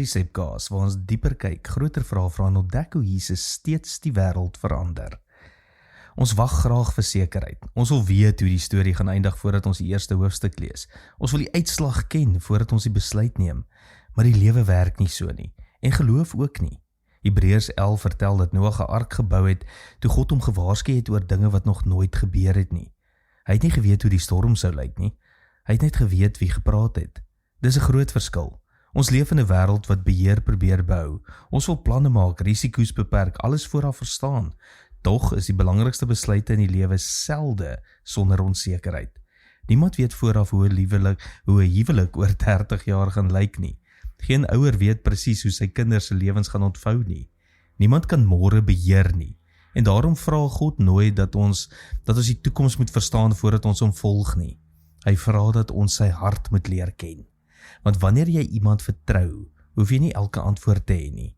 Resepkaas waar ons dieper kyk, groter vrae vra en ontdek hoe Jesus steeds die wêreld verander. Ons wag graag vir sekerheid. Ons wil weet hoe die storie gaan eindig voordat ons die eerste hoofstuk lees. Ons wil die uitslag ken voordat ons die besluit neem. Maar die lewe werk nie so nie. En geloof ook nie. Hebreërs 11 vertel dat Noag 'n ark gebou het toe God hom gewaarsku het oor dinge wat nog nooit gebeur het nie. Hy het nie geweet hoe die storm sou lyk nie. Hy het net geweet wie gepraat het. Dis 'n groot verskil. Ons leef in 'n wêreld wat beheer probeer bou. Ons wil planne maak, risiko's beperk, alles vooraf verstaan. Tog is die belangrikste besluite in die lewe selde sonder onsekerheid. Niemand weet vooraf hoe 'n huwelik oor 30 jaar gaan lyk nie. Geen ouer weet presies hoe sy kinders se lewens gaan ontvou nie. Niemand kan môre beheer nie. En daarom vra God nooit dat ons die toekoms moet verstaan voordat ons hom volg nie. Hy vra dat ons sy hart moet leer ken. Want wanneer jy iemand vertrou, hoef jy nie elke antwoord te hê nie.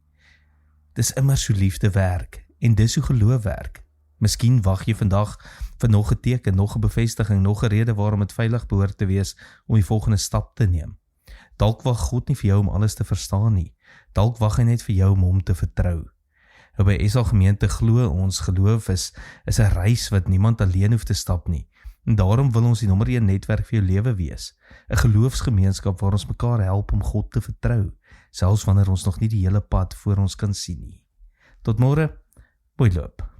Dis immer so liefde werk, en dis hoe geloof werk. Miskien wag jy vandag vir nog 'n teken, nog 'n bevestiging, nog 'n rede waarom dit veilig behoort te wees om die volgende stap te neem. Dalk wag God nie vir jou om alles te verstaan nie. Dalk wag hy net vir jou om hom te vertrou. By Esau gemeente glo ons geloof is 'n reis wat niemand alleen hoef te stap nie. En daarom wil ons die nommer 1 netwerk vir jou lewe wees. 'n Geloofsgemeenskap waar ons mekaar help om God te vertrou, selfs wanneer ons nog nie die hele pad voor ons kan sien nie. Tot môre, mooi loop.